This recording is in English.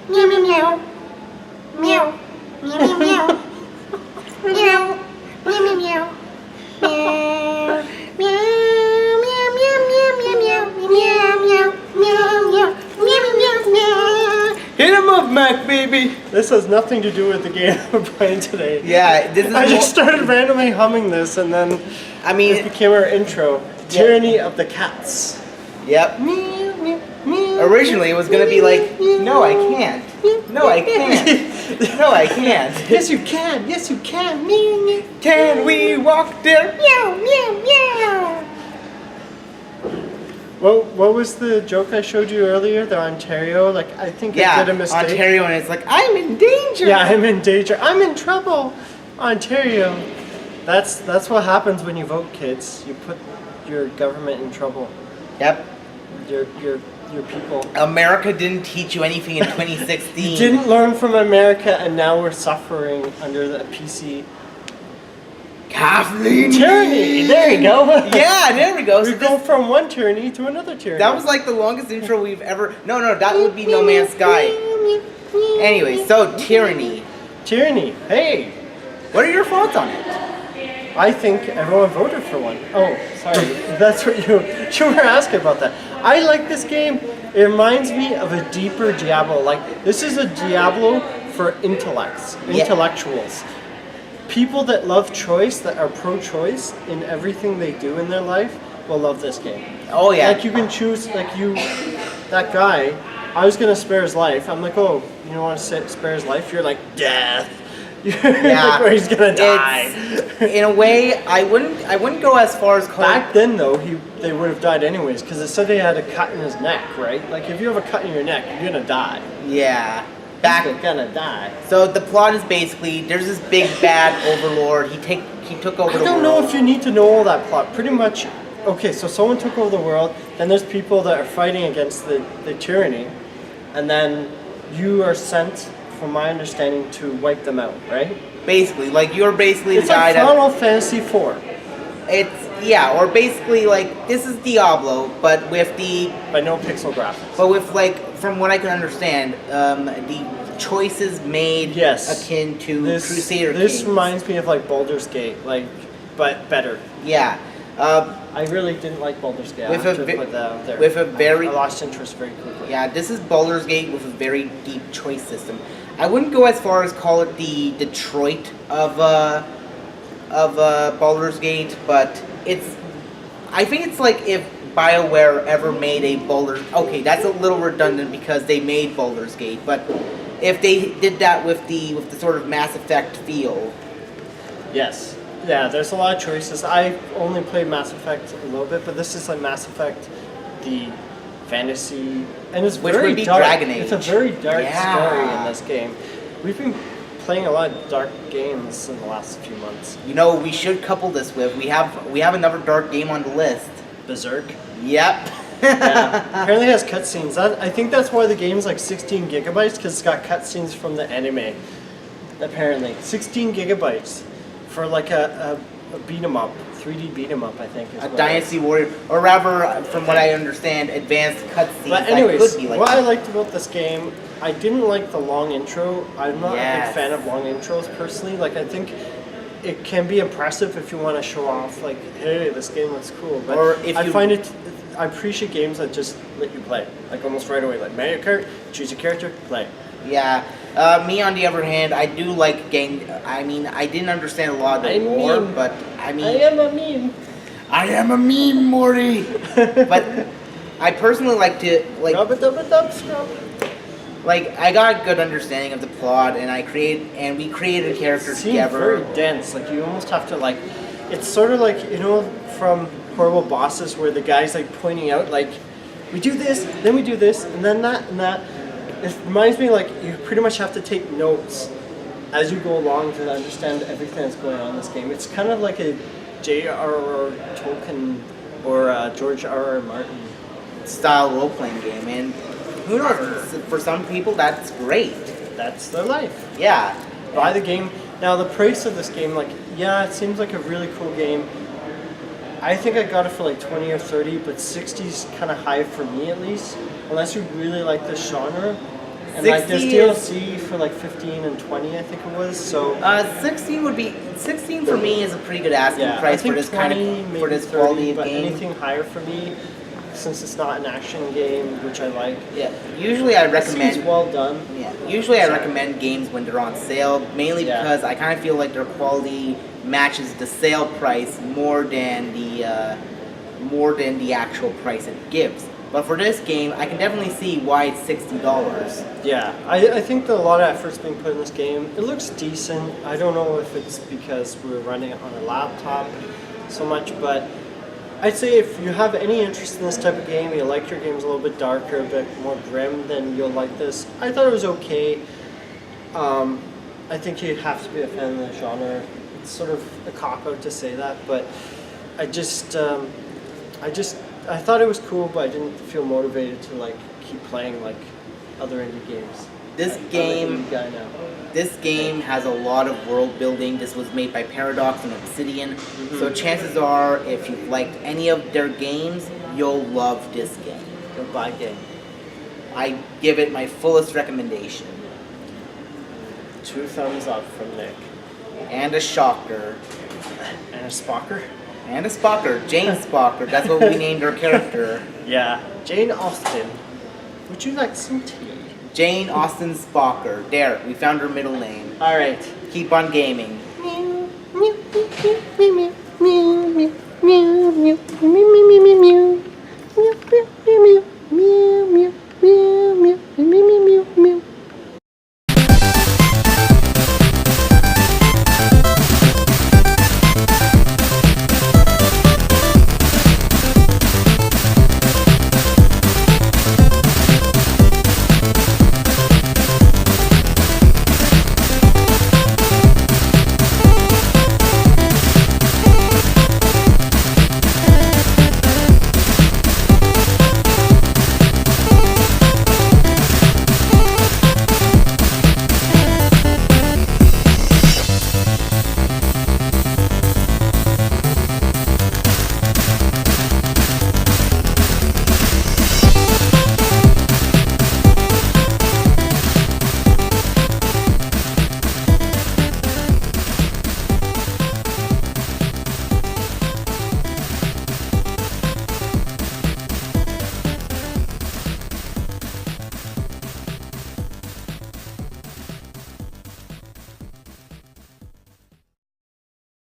Meow meow meow. Meow. Meow meow meow. Meow. Meow meow meow. Meow. Meow meow meow meow meow meow meow meow meow meow. Hit him up, Mac, baby. This has nothing to do with the game I'm playing today. Yeah, this is. I just started randomly humming this, and then I mean, it became our intro. Tyranny of the Cats. Yep. Meow, meow, meow. Originally, it was gonna be like, no, I can't. No, I can't. No, I can't. Yes, you can. Yes, you can. Meow, meow. Can we walk there? Meow meow meow. What was the joke I showed you earlier? The Ontario? Like, I think I did a mistake. Ontario, and it's like, I'm in danger. Yeah, I'm in danger. I'm in trouble. Ontario. That's what happens when you vote, kids. You put your government in trouble. Yep. Your people. America didn't teach you anything in 2016. You didn't learn from America, and now we're suffering under the PC Kathleen. tyranny. There you go. Yeah, there we go. We So go from one tyranny to another tyranny. that was like the longest intro we've ever. No, that would be No Man's Sky. Anyway, so Tyranny. Tyranny. Hey, What are your thoughts on it? I think everyone voted for one. Oh, sorry. That's what you were asking about that. I like this game. It reminds me of a deeper Diablo. Like, this is a Diablo for intellectuals. People that love choice, that are pro-choice in everything they do in their life, will love this game. Oh yeah. Like, you can choose, that guy, I was going to spare his life. I'm like, oh, you don't want to spare his life? You're like, death. Yeah. Like, where he's going to die. In a way, I wouldn't go as far as calling. Back then, though, they would have died anyways, because it said they had a cut in his neck, right? Like, if you have a cut in your neck, you're going to die. Yeah. You're going to die. So the plot is basically there's this big bad overlord. He took over the world. I don't know if you need to know all that plot. Pretty much, okay, so someone took over the world, then there's people that are fighting against the tyranny, and then you are sent, from my understanding, to wipe them out, right? Basically, like you're basically It's the guy like Final Fantasy IV. or basically like this is Diablo, but with But no pixel graphics. but with like from what I can understand, the choices made akin to Crusader This Kings. reminds me of like Baldur's Gate, but better. Yeah. I really didn't like Baldur's Gate. With I a have to vi- put that out there. with a very- I lost interest very quickly. Yeah, this is Baldur's Gate with a very deep choice system. I wouldn't go as far as call it the Detroit of Baldur's Gate, but I think it's like if BioWare ever made a Baldur's. Okay, that's a little redundant because they made Baldur's Gate, but if they did that with the sort of Mass Effect feel. Yes. Yeah, there's a lot of choices. I only played Mass Effect a little bit, but this is like Mass Effect, the fantasy, and it's Which very would be dark. Dragon Age. It's a very dark Yeah. story in this game. We've been playing a lot of dark games in the last few months. You know, we should couple this with we have another dark game on the list. Berserk. Yep. Yeah. Apparently it has cutscenes. I think that's why the game's like 16 gigabytes, because it's got cutscenes from the anime. Apparently. 16 gigabytes for like a beat 'em up. 3D beat 'em up, I think. Is A what Dynasty Warrior, or rather, from what I understand, advanced cutscenes. But that anyways, could be like what that. I liked about this game, I didn't like the long intro. I'm not a Yes. big fan of long intros personally. Like, I think it can be impressive if you want to show off, like, hey, this game looks cool. But Or if you- I appreciate games that just let you play, like almost right away. Like Mario Kart, choose a character, play. Yeah. Me, on the other hand, I do like game. I mean, I didn't understand a lot of the lore, but I mean, am a meme. I am a meme, Morty. But I personally like to like. Rub-a-dub-a-dub, scrub. Like, I got a good understanding of the plot, and we created a character Seems together. very dense. Like, you almost have to, like, it's sort of like, you know, from Horrible Bosses, where the guy's like pointing out, like, we do this, then we do this, and then that and that. It reminds me, like, you pretty much have to take notes as you go along to understand everything that's going on in this game. It's kind of like a J.R.R. Tolkien or George R.R. Martin Style role-playing game, and who knows? For some people, that's great. That's their life. Yeah. Buy the game. Now, the price of this game, like, yeah, it seems like a really cool game. I think I got it for like 20 or 30, but 60 is kind of high for me at least. Unless you really like this genre. And like there's 60 is- DLC for like 15 and 20, I think it was. So 16 would be 16 for me is a pretty good asking yeah, I price for think this 20, kind of maybe for this 30, quality of but game. anything higher for me, since it's not an action game, which I like. Yeah, usually I It recommend. seems well done. Yeah, usually I Sorry. recommend games when they're on sale, mainly Yeah. because I kind of feel like their quality matches the sale price more than the actual price it gives. But for this game, I can definitely see why it's $60. Yeah, I think that a lot of effort's being put in this game. It looks decent. I don't know if it's because we're running it on a laptop so much, but I'd say if you have any interest in this type of game, you like your games a little bit darker, a bit more grim, then you'll like this. I thought it was okay. I think you have to be a fan of the genre. It's sort of a cop-out to say that, but I thought it was cool, but I didn't feel motivated to like keep playing like other indie games. This I'm an game, indie guy now. this game has a lot of world building. This was made by Paradox and Obsidian, so chances are, if you've liked any of their games, you'll love this game. Goodbye game. I give it my fullest recommendation. 2 thumbs up from Nick. And a shocker. And a Spocker? And a Spocker. Jane Spocker. That's what we named our character. Yeah. Jane Austen. Would you like some tea? Jane Austen Spocker. There, we found her middle name. Alright. Keep on gaming. Meow, meow, meow, meow, meow, meow, meow, meow, meow, meow, meow, meow, meow, meow,